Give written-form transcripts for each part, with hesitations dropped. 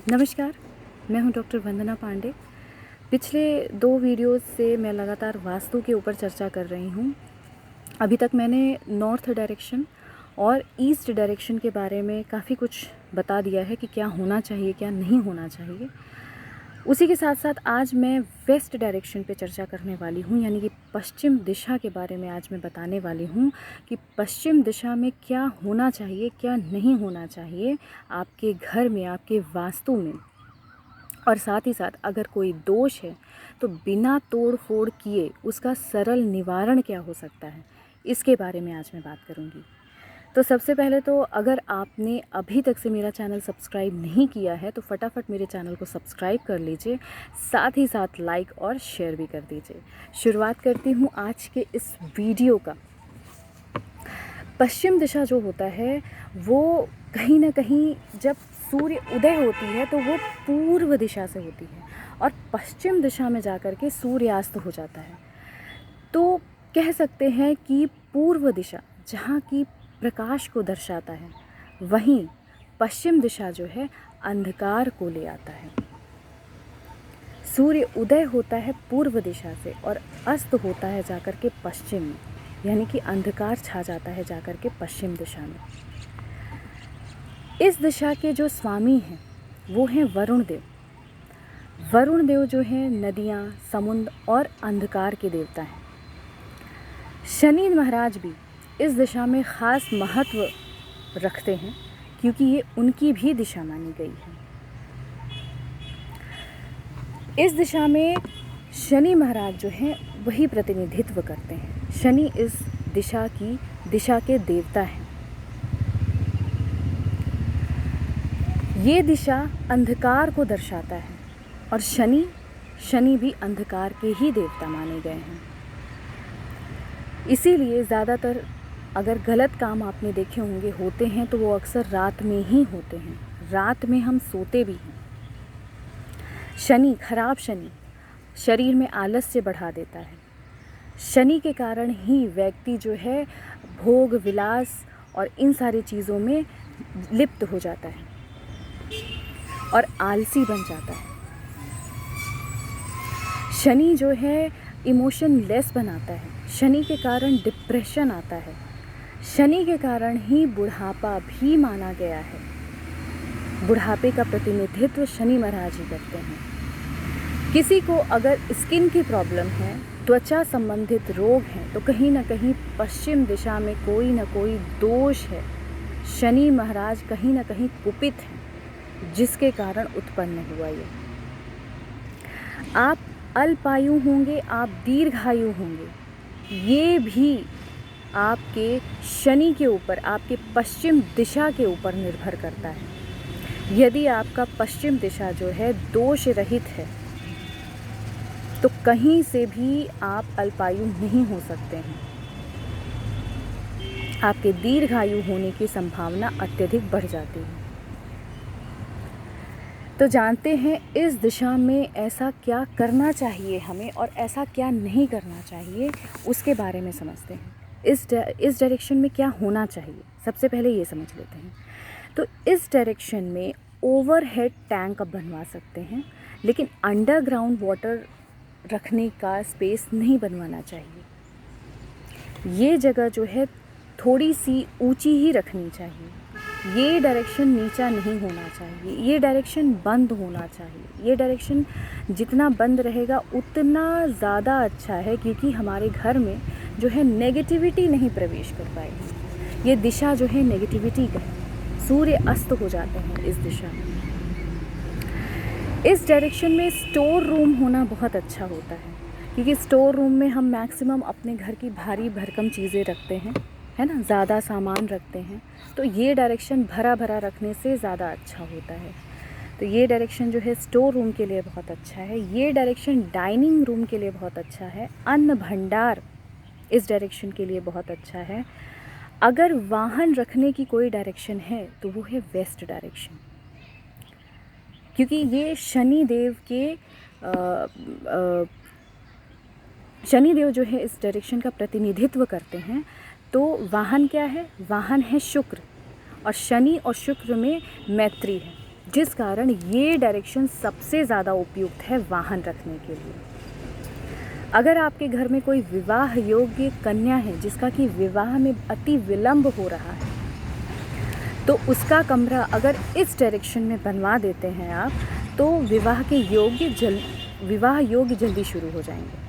नमस्कार, मैं हूं डॉक्टर वंदना पांडे। पिछले 2 वीडियोज़ से मैं लगातार वास्तु के ऊपर चर्चा कर रही हूं। अभी तक मैंने नॉर्थ डायरेक्शन और ईस्ट डायरेक्शन के बारे में काफ़ी कुछ बता दिया है कि क्या होना चाहिए, क्या नहीं होना चाहिए। उसी के साथ साथ आज मैं वेस्ट डायरेक्शन पे चर्चा करने वाली हूँ, यानी कि पश्चिम दिशा के बारे में आज मैं बताने वाली हूँ कि पश्चिम दिशा में क्या होना चाहिए, क्या नहीं होना चाहिए आपके घर में, आपके वास्तु में। और साथ ही साथ अगर कोई दोष है तो बिना तोड़ फोड़ किए उसका सरल निवारण क्या हो सकता है, इसके बारे में आज मैं बात करूँगी। तो सबसे पहले तो अगर आपने अभी तक से मेरा चैनल सब्सक्राइब नहीं किया है तो फटाफट मेरे चैनल को सब्सक्राइब कर लीजिए, साथ ही साथ लाइक और शेयर भी कर दीजिए। शुरुआत करती हूँ आज के इस वीडियो का। पश्चिम दिशा जो होता है वो कहीं ना कहीं जब सूर्य उदय होती है तो वो पूर्व दिशा से होती है और पश्चिम दिशा में जाकर के सूर्यास्त हो जाता है। तो कह सकते हैं कि पूर्व दिशा जहाँ की प्रकाश को दर्शाता है, वहीं पश्चिम दिशा जो है अंधकार को ले आता है। सूर्य उदय होता है पूर्व दिशा से और अस्त होता है जाकर के पश्चिम में, यानी कि अंधकार छा जाता है जाकर के पश्चिम दिशा में। इस दिशा के जो स्वामी हैं वो हैं वरुण देव। वरुण देव जो हैं नदियाँ, समुद्र और अंधकार के देवता हैं। शनि महाराज भी इस दिशा में ख़ास महत्व रखते हैं क्योंकि ये उनकी भी दिशा मानी गई है। इस दिशा में शनि महाराज जो हैं वही प्रतिनिधित्व करते हैं। शनि इस दिशा के देवता हैं। ये दिशा अंधकार को दर्शाता है और शनि भी अंधकार के ही देवता माने गए हैं। इसीलिए ज़्यादातर अगर गलत काम आपने देखे होंगे होते हैं तो वो अक्सर रात में ही होते हैं। रात में हम सोते भी हैं। शनि, खराब शनि शरीर में आलस्य बढ़ा देता है। शनि के कारण ही व्यक्ति जो है भोग विलास और इन सारी चीज़ों में लिप्त हो जाता है और आलसी बन जाता है। शनि जो है इमोशन लेस बनाता है। शनि के कारण डिप्रेशन आता है। शनि के कारण ही बुढ़ापा भी माना गया है। बुढ़ापे का प्रतिनिधित्व शनि महाराज ही करते हैं। किसी को अगर स्किन की प्रॉब्लम है, त्वचा संबंधित रोग हैं, तो कहीं ना कहीं पश्चिम दिशा में कोई ना कोई दोष है। शनि महाराज कहीं ना कहीं कुपित हैं, जिसके कारण उत्पन्न हुआ ये। आप अल्पायु होंगे, आप दीर्घायु होंगे, ये भी आपके शनि के ऊपर, आपके पश्चिम दिशा के ऊपर निर्भर करता है। यदि आपका पश्चिम दिशा जो है दोष रहित है तो कहीं से भी आप अल्पायु नहीं हो सकते हैं। आपके दीर्घायु होने की संभावना अत्यधिक बढ़ जाती है। तो जानते हैं इस दिशा में ऐसा क्या करना चाहिए हमें और ऐसा क्या नहीं करना चाहिए, उसके बारे में समझते हैं। इस डायरेक्शन में क्या होना चाहिए, सबसे पहले ये समझ लेते हैं। तो इस डायरेक्शन में ओवरहेड टैंक आप बनवा सकते हैं, लेकिन अंडरग्राउंड वाटर रखने का स्पेस नहीं बनवाना चाहिए। ये जगह जो है थोड़ी सी ऊंची ही रखनी चाहिए। ये डायरेक्शन नीचा नहीं होना चाहिए। ये डायरेक्शन बंद होना चाहिए। ये डायरेक्शन जितना बंद रहेगा उतना ज़्यादा अच्छा है, क्योंकि हमारे घर में जो है नेगेटिविटी नहीं प्रवेश कर पाएगी। ये दिशा जो है नेगेटिविटी का है। सूर्य अस्त हो जाते हैं इस दिशा में। इस डायरेक्शन में स्टोर रूम होना बहुत अच्छा होता है, क्योंकि स्टोर रूम में हम मैक्सिमम अपने घर की भारी भरकम चीज़ें रखते हैं, है ना, ज़्यादा सामान रखते हैं। तो ये डायरेक्शन भरा भरा रखने से ज़्यादा अच्छा होता है। तो ये डायरेक्शन जो है स्टोर रूम के लिए बहुत अच्छा है। ये डायरेक्शन डाइनिंग रूम के लिए बहुत अच्छा है। अन्न भंडार इस डायरेक्शन के लिए बहुत अच्छा है। अगर वाहन रखने की कोई डायरेक्शन है तो वो है वेस्ट डायरेक्शन, क्योंकि ये शनिदेव जो है इस डायरेक्शन का प्रतिनिधित्व करते हैं। तो वाहन क्या है? वाहन है शुक्र, और शनि और शुक्र में मैत्री है, जिस कारण ये डायरेक्शन सबसे ज़्यादा उपयुक्त है वाहन रखने के लिए। अगर आपके घर में कोई विवाह योग्य कन्या है जिसका कि विवाह में अति विलंब हो रहा है, तो उसका कमरा अगर इस डायरेक्शन में बनवा देते हैं आप, तो विवाह योग्य जल्दी शुरू हो जाएंगे।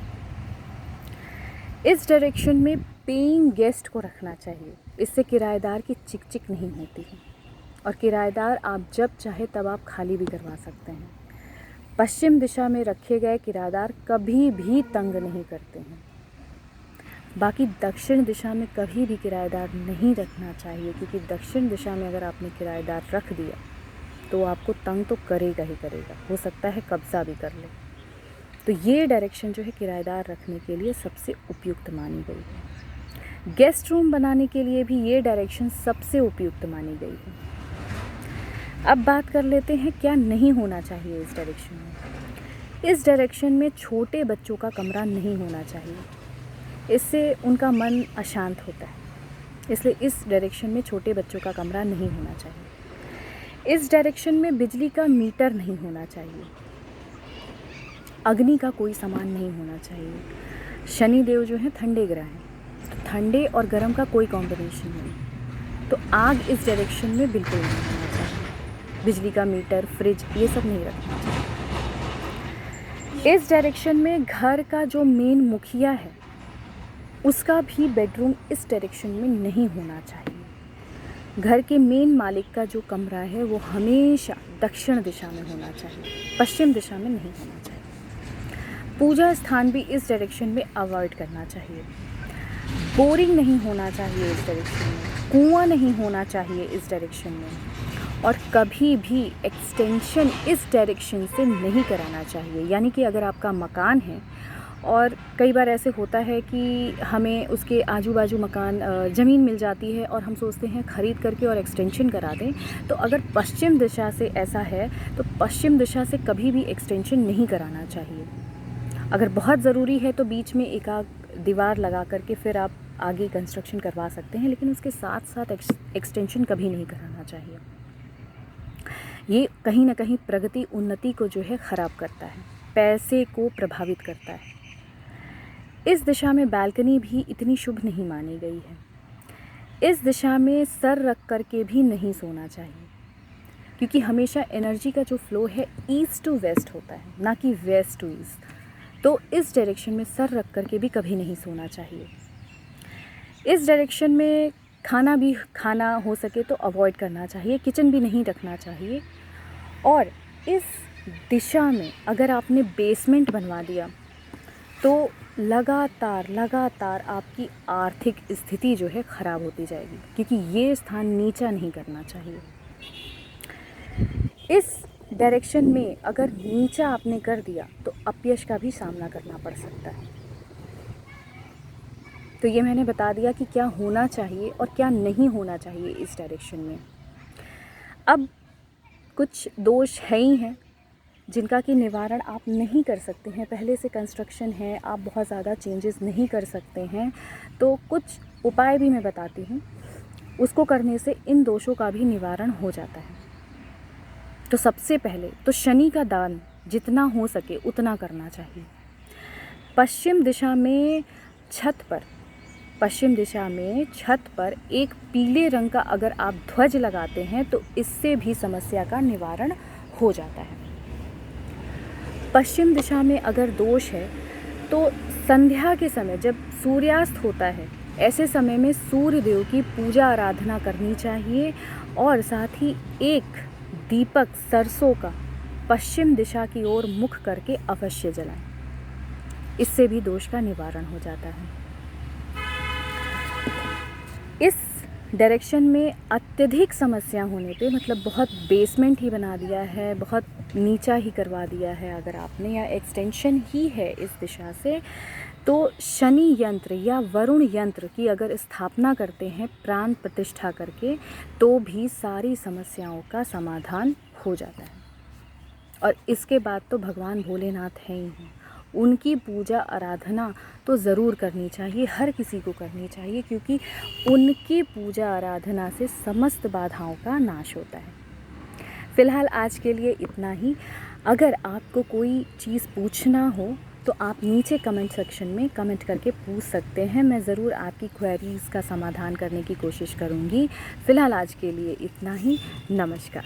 इस डायरेक्शन में पेइंग गेस्ट को रखना चाहिए, इससे किराएदार की चिक चिक नहीं होती है और किराएदार आप जब चाहे तब आप खाली भी करवा सकते हैं। पश्चिम दिशा में रखे गए किराएदार कभी भी तंग नहीं करते हैं। बाकी दक्षिण दिशा में कभी भी किराएदार नहीं रखना चाहिए, क्योंकि दक्षिण दिशा में अगर आपने किराएदार रख दिया तो आपको तंग तो करेगा ही करेगा, हो सकता है कब्ज़ा भी कर ले। तो ये डायरेक्शन जो है किराएदार रखने के लिए सबसे उपयुक्त मानी गई है। गेस्ट रूम बनाने के लिए भी ये डायरेक्शन सबसे उपयुक्त मानी गई है। अब बात कर लेते हैं क्या नहीं होना चाहिए इस डायरेक्शन में। इस डायरेक्शन में छोटे बच्चों का कमरा नहीं होना चाहिए, इससे उनका मन अशांत होता है, इसलिए इस डायरेक्शन में छोटे बच्चों का कमरा नहीं होना चाहिए। इस डायरेक्शन में बिजली का मीटर नहीं होना चाहिए, अग्नि का कोई सामान नहीं होना चाहिए। शनि देव जो है ठंडे ग्रह हैं, तो ठंडे और गर्म का कोई कॉम्बिनेशन नहीं, तो आग इस डायरेक्शन में बिल्कुल नहीं होना चाहिए। बिजली का मीटर, फ्रिज, ये सब नहीं रखना चाहिए। इस डायरेक्शन में घर का जो मेन मुखिया है उसका भी बेडरूम इस डायरेक्शन में नहीं होना चाहिए। घर के मेन मालिक का जो कमरा है वो हमेशा दक्षिण दिशा में होना चाहिए, पश्चिम दिशा में नहीं होना चाहिए। पूजा स्थान भी इस डायरेक्शन में अवॉइड करना चाहिए। बोरिंग नहीं होना चाहिए इस डायरेक्शन में, कुआं नहीं होना चाहिए इस डायरेक्शन में, और कभी भी एक्सटेंशन इस डायरेक्शन से नहीं कराना चाहिए। यानी कि अगर आपका मकान है, और कई बार ऐसे होता है कि हमें उसके आजू बाजू मकान ज़मीन मिल जाती है और हम सोचते हैं ख़रीद करके और एक्सटेंशन करा दें, तो अगर पश्चिम दिशा से ऐसा है तो पश्चिम दिशा से कभी भी एक्सटेंशन नहीं कराना चाहिए। अगर बहुत ज़रूरी है तो बीच में एक आध दीवार लगा करके फिर आप आगे कंस्ट्रक्शन करवा सकते हैं, लेकिन उसके साथ साथ एक्सटेंशन कभी नहीं कराना चाहिए। ये कहीं ना कहीं प्रगति, उन्नति को जो है ख़राब करता है, पैसे को प्रभावित करता है। इस दिशा में बालकनी भी इतनी शुभ नहीं मानी गई है। इस दिशा में सर रख करके भी नहीं सोना चाहिए, क्योंकि हमेशा एनर्जी का जो फ्लो है ईस्ट टू वेस्ट होता है, ना कि वेस्ट टू ईस्ट। तो इस डायरेक्शन में सर रख करके भी कभी नहीं सोना चाहिए। इस डायरेक्शन में खाना हो सके तो अवॉइड करना चाहिए, किचन भी नहीं रखना चाहिए। और इस दिशा में अगर आपने बेसमेंट बनवा दिया तो लगातार आपकी आर्थिक स्थिति जो है ख़राब होती जाएगी, क्योंकि ये स्थान नीचा नहीं करना चाहिए। इस डायरेक्शन में अगर नीचा आपने कर दिया तो अपयश का भी सामना करना पड़ सकता है। तो ये मैंने बता दिया कि क्या होना चाहिए और क्या नहीं होना चाहिए इस डायरेक्शन में। अब कुछ दोष है ही हैं जिनका कि निवारण आप नहीं कर सकते हैं, पहले से कंस्ट्रक्शन है, आप बहुत ज़्यादा चेंजेस नहीं कर सकते हैं, तो कुछ उपाय भी मैं बताती हूँ, उसको करने से इन दोषों का भी निवारण हो जाता है। तो सबसे पहले तो शनि का दान जितना हो सके उतना करना चाहिए। पश्चिम दिशा में छत पर एक पीले रंग का अगर आप ध्वज लगाते हैं तो इससे भी समस्या का निवारण हो जाता है। पश्चिम दिशा में अगर दोष है तो संध्या के समय जब सूर्यास्त होता है, ऐसे समय में सूर्य देव की पूजा आराधना करनी चाहिए, और साथ ही एक दीपक सरसों का पश्चिम दिशा की ओर मुख करके अवश्य जलाएं, इससे भी दोष का निवारण हो जाता है। इस डायरेक्शन में अत्यधिक समस्या होने पे, मतलब बहुत बेसमेंट ही बना दिया है, बहुत नीचा ही करवा दिया है अगर आपने, या एक्सटेंशन ही है इस दिशा से, तो शनि यंत्र या वरुण यंत्र की अगर स्थापना करते हैं प्राण प्रतिष्ठा करके, तो भी सारी समस्याओं का समाधान हो जाता है। और इसके बाद तो भगवान भोलेनाथ हैं ही हैं, उनकी पूजा आराधना तो ज़रूर करनी चाहिए, हर किसी को करनी चाहिए, क्योंकि उनकी पूजा आराधना से समस्त बाधाओं का नाश होता है। फ़िलहाल आज के लिए इतना ही। अगर आपको कोई चीज़ पूछना हो तो आप नीचे कमेंट सेक्शन में कमेंट करके पूछ सकते हैं। मैं ज़रूर आपकी क्वेरीज़ का समाधान करने की कोशिश करूँगी। फ़िलहाल आज के लिए इतना ही। नमस्कार।